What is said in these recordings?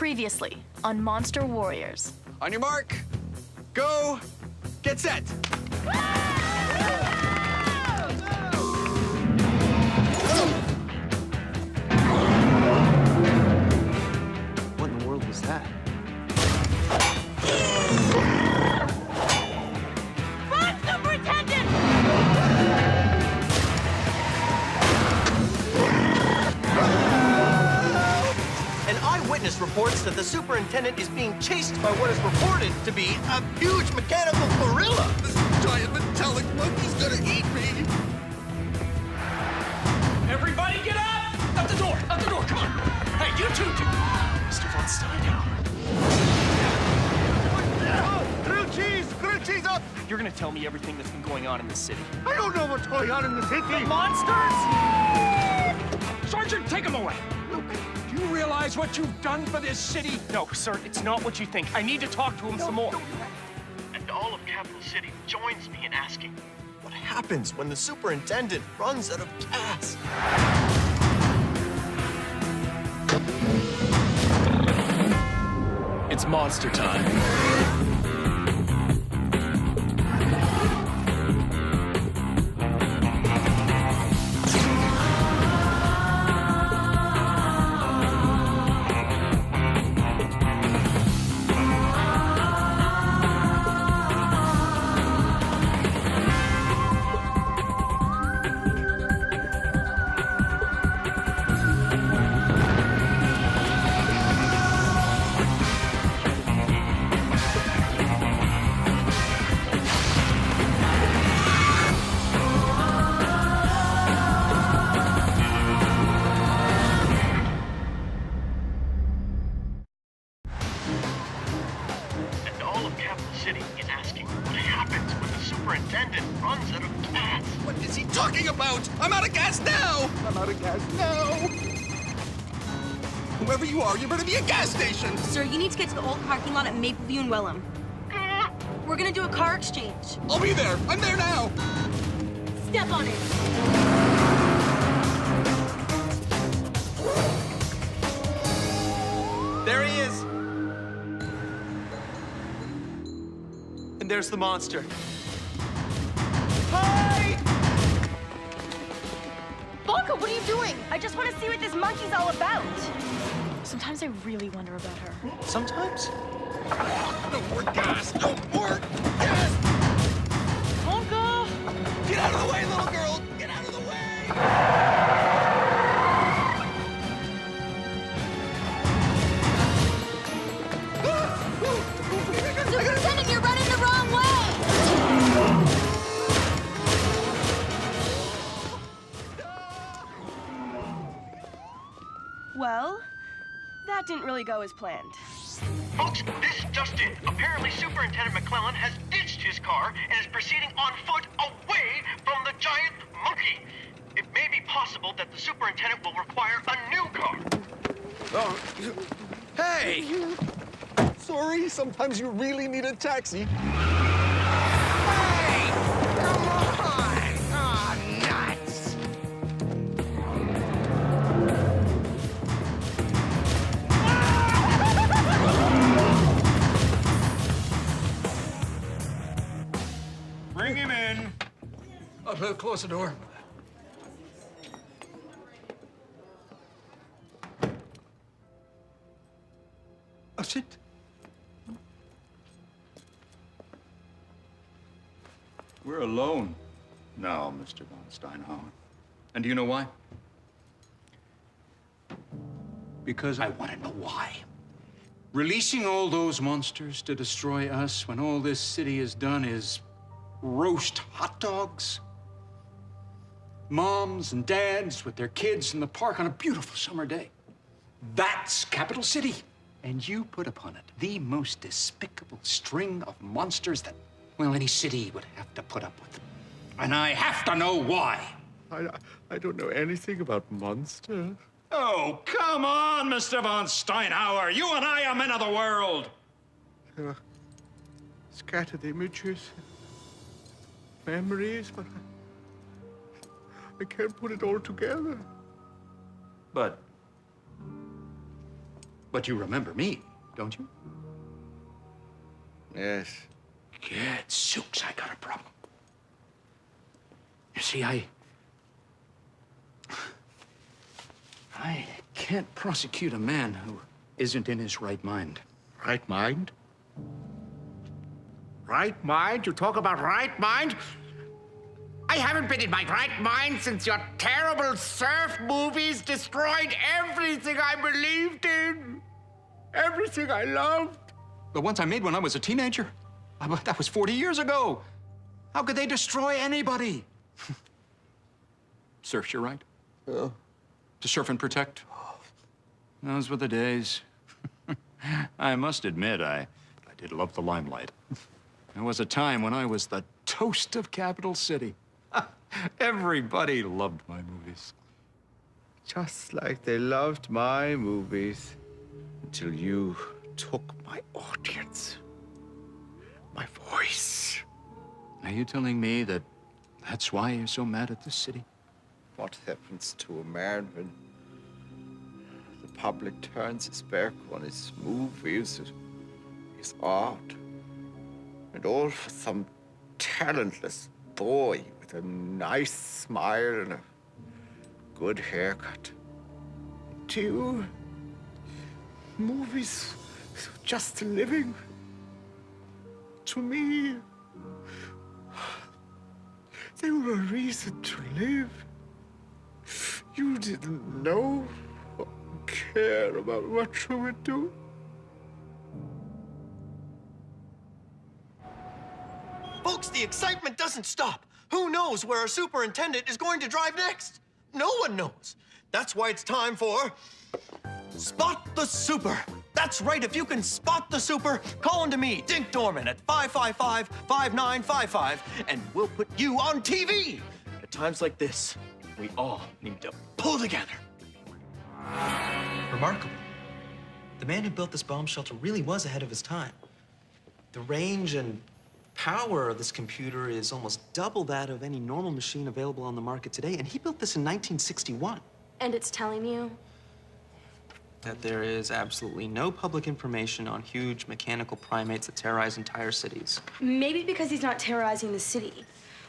Previously on Monster Warriors. On your mark, go, get set. What in the world was that? Run, Superintendent! An eyewitness reports that the superintendent is being chased by what is reported to be a huge mechanical gorilla. This giant metallic monkey's gonna eat me. Everybody get up! Out the door! Out the door! Come on! Hey, you two! Mr. Bronstein. Grilled cheese up! You're gonna tell me everything that's been going on in this city. I don't know what's going on in the city. Monsters! Sergeant, take him away! Look, do you realize what you've done for this city? No, sir, it's not what you think. I need to talk to him some more. And all of Capital City joins me in asking, what happens when the superintendent runs out of gas? It's monster time. And all of Capital City is asking, what happens when the superintendent runs out of gas? What is he talking about? I'm out of gas now! I'm out of gas now! Whoever you are, you better be a gas station! Sir, you need to get to the old parking lot at Mapleview and Welham. We're gonna do a car exchange. I'll be there! I'm there now! Step on it. There he is! And there's the monster. Hi! Bonka, what are you doing? I just want to see what this monkey's all about. Sometimes I really wonder about her. Sometimes? No more gas! No more gas! Bonka! Get out of the way, little girl! Get out of the way! Superintendent, you're running the wrong way! Well, that didn't really go as planned. Folks, this just in. Apparently, Superintendent McClellan has ditched his car and is proceeding on foot away from the giant monkey. It may be possible that the superintendent will require a new car. Oh, hey! Sorry, sometimes you really need a taxi. Hey! Come on! Oh, nuts! Bring him in. I'll close the door. Oh, sit. We're alone now, Mr. Bronstein. And do you know why? Because I want to know why. Releasing all those monsters to destroy us when all this city has done is roast hot dogs. Moms and dads with their kids in the park on a beautiful summer day. That's Capital City. And you put upon it the most despicable string of monsters that, well, any city would have to put up with. And I have to know why. I don't know anything about monsters. Oh, come on, Mr. von Steinhauer. You and I are men of the world. Scattered images, memories, but I can't put it all together. But But you remember me, don't you? Yes. Good souks, I got a problem. You see, I can't prosecute a man who isn't in his right mind. Right mind? Right mind? You talk about right mind? I haven't been in my right mind since your terrible surf movies destroyed everything I believed in. Everything I loved. The ones I made when I was a teenager. That was 40 years ago. How could they destroy anybody? Surf's your right? Yeah. To surf and protect? Those were the days. I must admit, I did love the limelight. There was a time when I was the toast of Capital City. Everybody loved my movies. Just like they loved my movies until you took my audience, my voice. Are you telling me that that's why you're so mad at this city? What happens to a man when the public turns his back on his movies, his art, and all for some talentless boy with a nice smile and a good haircut? To you, movies are just a living. To me, they were a reason to live. You didn't know or care about what you would do. Folks, the excitement doesn't stop. Who knows where our superintendent is going to drive next? No one knows. That's why it's time for Spot the Super. That's right, if you can spot the super, call in to me, Dink Dorman, at 555-5955, and we'll put you on TV. At times like this, we all need to pull together. Remarkable. The man who built this bomb shelter really was ahead of his time. The range and power of this computer is almost double that of any normal machine available on the market today, and he built this in 1961. And it's telling you? That there is absolutely no public information on huge mechanical primates that terrorize entire cities. Maybe because he's not terrorizing the city.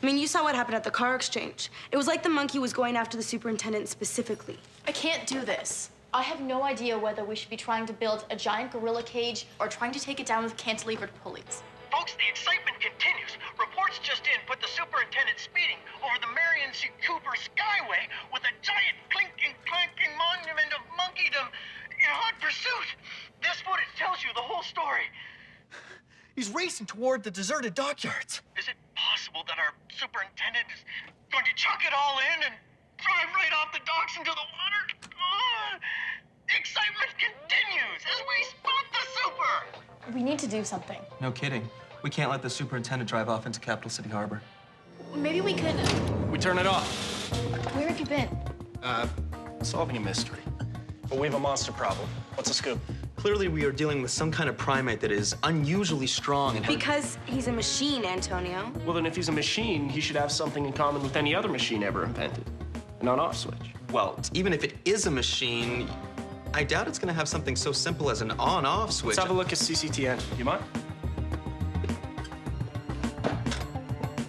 I mean, you saw what happened at the car exchange. It was like the monkey was going after the superintendent specifically. I can't do this. I have no idea whether we should be trying to build a giant gorilla cage or trying to take it down with cantilevered pulleys. Folks, the excitement continues. Reports just in put the superintendent speeding over the Marion C. Cooper Skyway with a giant clinking, clanking monument of monkeydom in hot pursuit. This footage tells you the whole story. He's racing toward the deserted dockyards. Is it possible that our superintendent is going to chuck it all in and drive right off the docks into the water? Excitement continues as we spot the super. We need to do something. No kidding. We can't let the superintendent drive off into Capital City Harbor. Maybe we could... We turn it off. Where have you been? Solving a mystery. But we have a monster problem. What's the scoop? Clearly, we are dealing with some kind of primate that is unusually strong and... Because he's a machine, Antonio. Well, then if he's a machine, he should have something in common with any other machine ever invented. An on-off switch. Well, even if it is a machine, I doubt it's going to have something so simple as an on-off switch. Let's have a look at CCTN. You mind?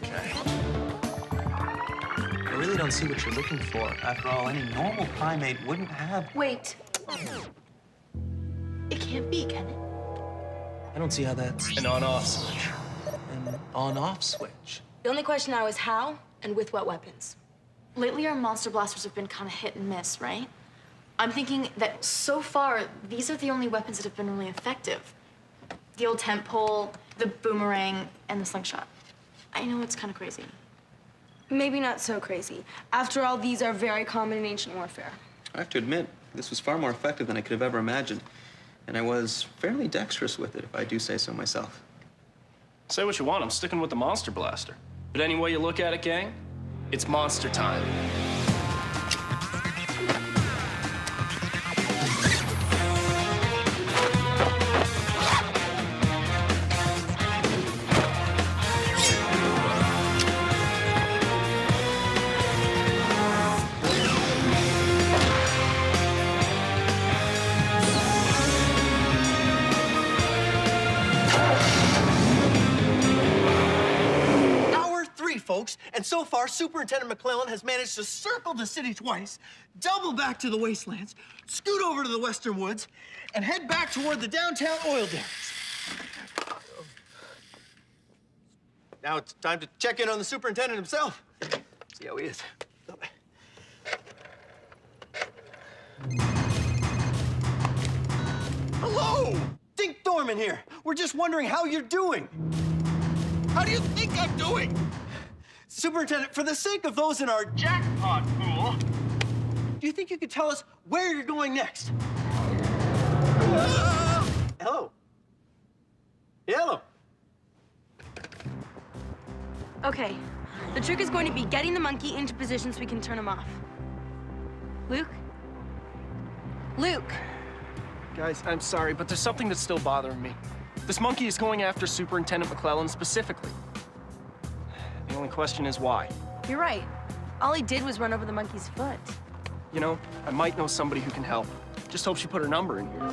Okay. I really don't see what you're looking for. After all, any normal primate wouldn't have... Wait. It can't be, can it? I don't see how that's An on-off switch. an on-off switch. The only question now is how and with what weapons. Lately, our monster blasters have been kind of hit and miss, right? I'm thinking that so far, these are the only weapons that have been really effective. The old tent pole, the boomerang, and the slingshot. I know it's kind of crazy. Maybe not so crazy. After all, these are very common in ancient warfare. I have to admit, this was far more effective than I could have ever imagined. And I was fairly dexterous with it, if I do say so myself. Say what you want, I'm sticking with the monster blaster. But any way you look at it, gang, it's monster time. folks, and so far, Superintendent McClellan has managed to circle the city twice, double back to the wastelands, scoot over to the western woods, and head back toward the downtown oil dams. Now it's time to check in on the superintendent himself. See how he is. Hello! Dink Dorman here. We're just wondering how you're doing. How do you think I'm doing? Superintendent, for the sake of those in our jackpot pool, do you think you could tell us where you're going next? Hello. Yeah, hello. Okay, the trick is going to be getting the monkey into position so we can turn him off. Luke? Luke! Guys, I'm sorry, but there's something that's still bothering me. This monkey is going after Superintendent McClellan specifically. The only question is why. You're right. All he did was run over the monkey's foot. You know, I might know somebody who can help. Just hope she put her number in here.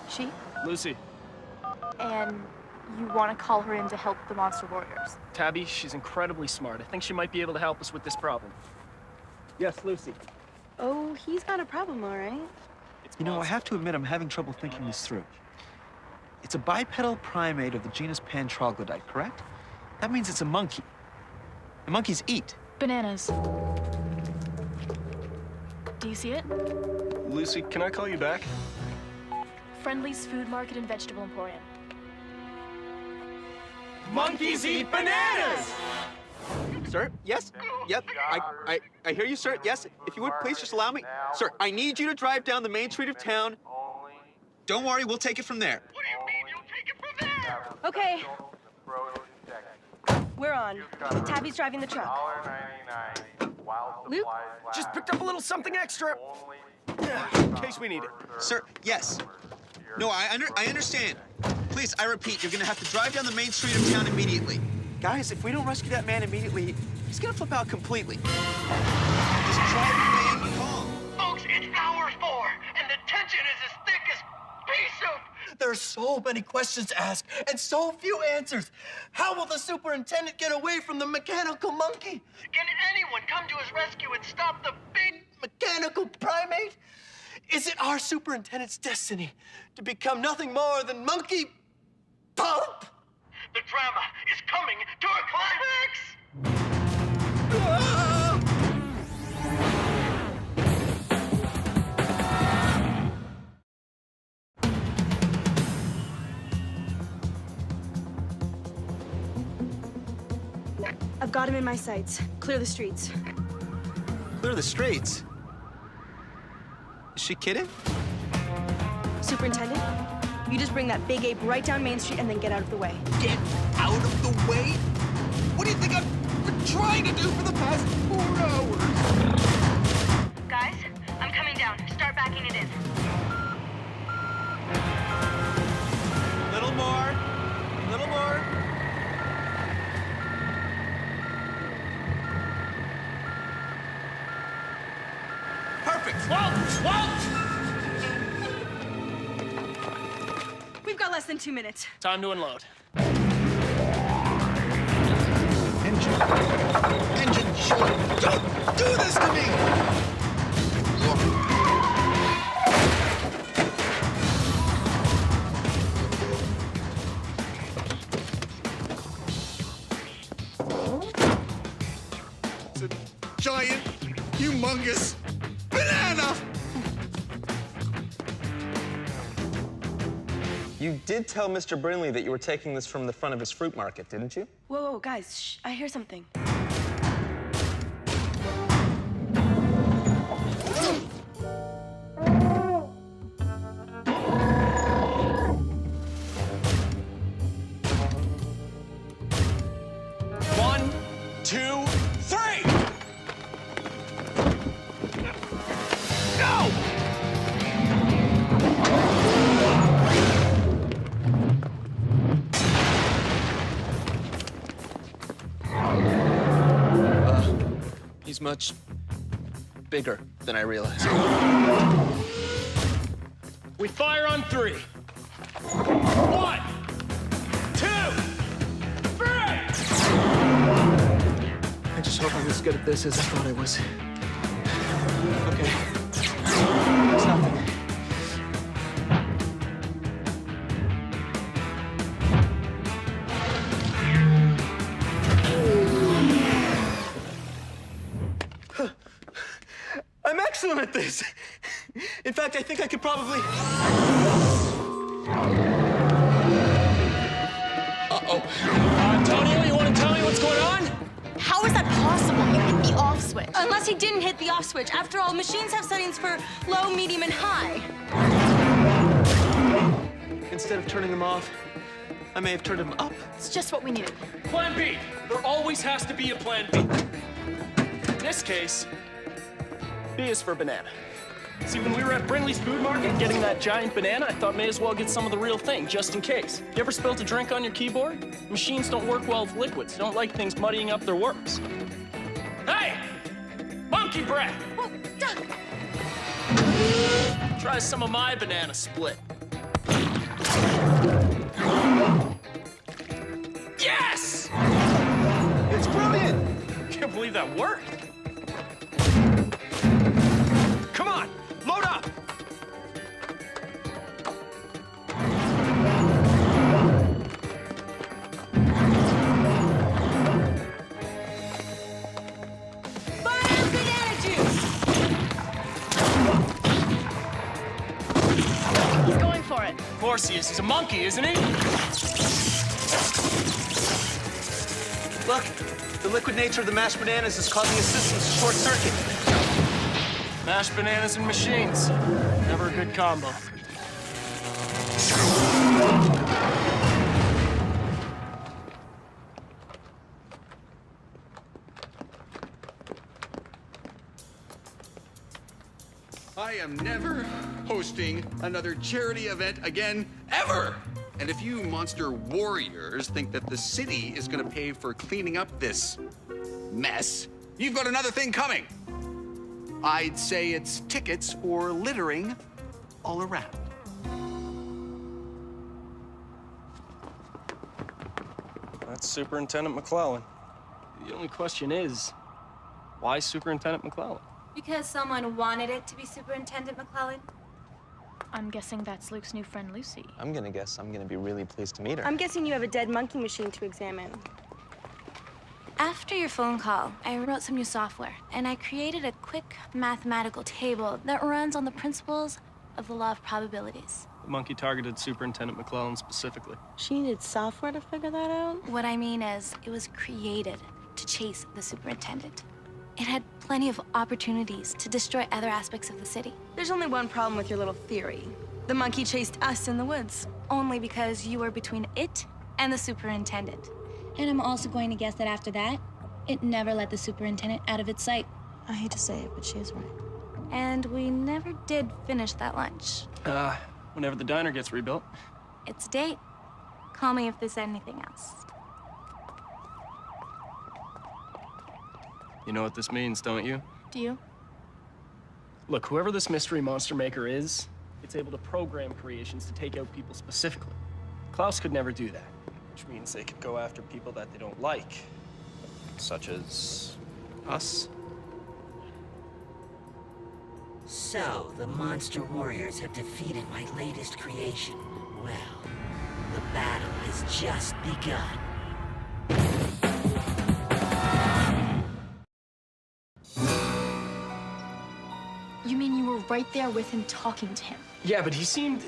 She? Lucy. And you want to call her in to help the Monster Warriors. Tabby, she's incredibly smart. I think she might be able to help us with this problem. Yes, Lucy. Oh, he's got a problem, all right. You know, I have to admit I'm having trouble thinking this through. It's a bipedal primate of the genus Pantroglodyte, correct? That means it's a monkey. And monkeys eat. Bananas. Do you see it? Lucy, can I call you back? Friendly's Food Market and Vegetable Emporium. Monkeys eat bananas! Sir, yes? Yep, I hear you, sir. Yes, if you would, please just allow me. Sir, I need you to drive down the main street of town. Don't worry, we'll take it from there. What do you mean you'll take it from there? Okay. We're on. Tabby's driving the truck. Luke? Just picked up a little something extra. In case we need it. Sir, yes. No, I understand. Please, I repeat, you're gonna have to drive down the main street of town immediately. Guys, if we don't rescue that man immediately, he's gonna flip out completely. Just try to remain calm. Folks, it's hour 4, and the tension is as thick as pea soup. There are so many questions to ask, and so few answers. How will the superintendent get away from the mechanical monkey? Can anyone come to his rescue and stop the big mechanical primate? Is it our superintendent's destiny to become nothing more than monkey pulp? The drama is coming to a climax. I've got him in my sights. Clear the streets. Clear the streets. Is she kidding? Superintendent, you just bring that big ape right down Main Street and then get out of the way. Get out of the way? What do you think I've been trying to do for the past 4 hours? Guys, I'm coming down. Start backing it in. Little more. Little more. Perfect. Whoa! We've got less than 2 minutes. Time to unload. Engine short. Don't do this to me! It's a giant, humongous banana! You did tell Mr. Brinley that you were taking this from the front of his fruit market, didn't you? Whoa, guys, shh, I hear something. One, two, three! Go! He's much bigger than I realized. We fire on 3. 1, 2, 3! just hope I'm as good at this as I thought I was. Okay. It's nothing. I'm excellent at this. In fact, I think I could probably... Antonio, you want to tell me what's going on? How is that possible? You hit the off switch. Unless he didn't hit the off switch. After all, machines have settings for low, medium, and high. Instead of turning them off, I may have turned them up. It's just what we needed. Plan B. There always has to be a plan B. In this case, B is for banana. See, when we were at Brindley's Food Market getting that giant banana, I thought may as well get some of the real thing, just in case. You ever spilled a drink on your keyboard? Machines don't work well with liquids. They don't like things muddying up their works. Hey! Monkey breath! Oh, Doug! Try some of my banana split. Yes! It's brilliant! Can't believe that worked. Come on, load up! Fire banana juice! He's going for it. Of course he is. He's a monkey, isn't he? Look, the liquid nature of the mashed bananas is causing his systems to short circuit. Mashed bananas and machines. Never a good combo. I am never hosting another charity event again, ever! And if you monster warriors think that the city is gonna pay for cleaning up this mess, you've got another thing coming. I'd say it's tickets for littering all around. That's Superintendent McClellan. The only question is, why Superintendent McClellan? Because someone wanted it to be Superintendent McClellan. I'm guessing that's Luke's new friend, Lucy. I'm gonna guess I'm gonna be really pleased to meet her. I'm guessing you have a dead monkey machine to examine. After your phone call, I wrote some new software, and I created a quick mathematical table that runs on the principles of the law of probabilities. The monkey targeted Superintendent McClellan specifically. She needed software to figure that out? What I mean is, it was created to chase the superintendent. It had plenty of opportunities to destroy other aspects of the city. There's only one problem with your little theory. The monkey chased us in the woods. Only because you were between it and the superintendent. And I'm also going to guess that after that, it never let the superintendent out of its sight. I hate to say it, but she is right. And we never did finish that lunch. Whenever the diner gets rebuilt. It's a date. Call me if there's anything else. You know what this means, don't you? Do you? Look, whoever this mystery monster maker is, it's able to program creations to take out people specifically. Klaus could never do that, which means they could go after people that they don't like, such as us. So, the monster warriors have defeated my latest creation. Well, the battle has just begun. You mean you were right there with him talking to him? Yeah, but he seemed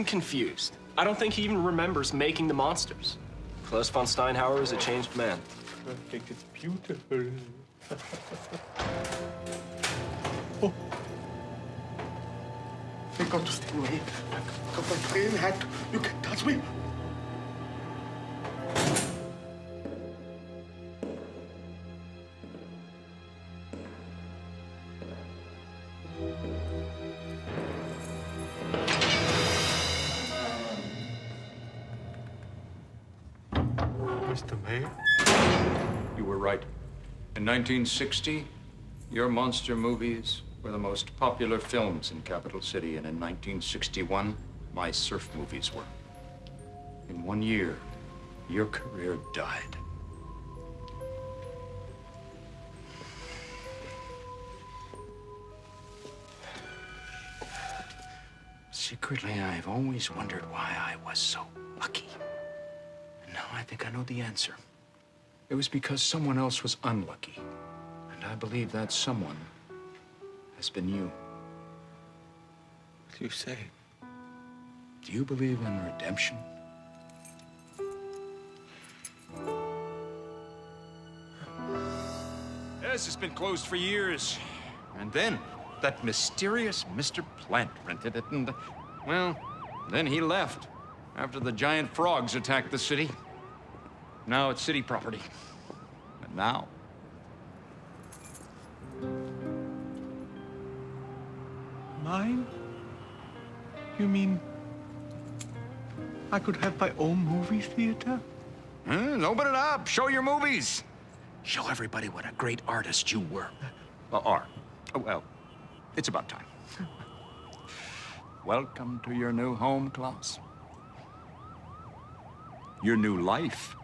confused. I don't think he even remembers making the monsters. Klaus von Steinhauer is a changed man. I think it's beautiful. Oh. You got to stay away. I've got my brain hacked. You can't touch me. Mr. Mayor? You were right. In 1960, your monster movies were the most popular films in Capital City, and in 1961, my surf movies were. In 1 year, your career died. Secretly, I've always wondered why I was so lucky. And now I think I know the answer. It was because someone else was unlucky. And I believe that someone has been you. What do you say? Do you believe in redemption? This has been closed for years. And then that mysterious Mr. Plant rented it, and, well, then he left after the giant frogs attacked the city. Now it's city property. And now, Mine? You mean I could have my own movie theater? open it up. Show your movies. Show everybody what a great artist you were. Well, are. Oh, well, it's about time. Welcome to your new home, Klaus. Your new life.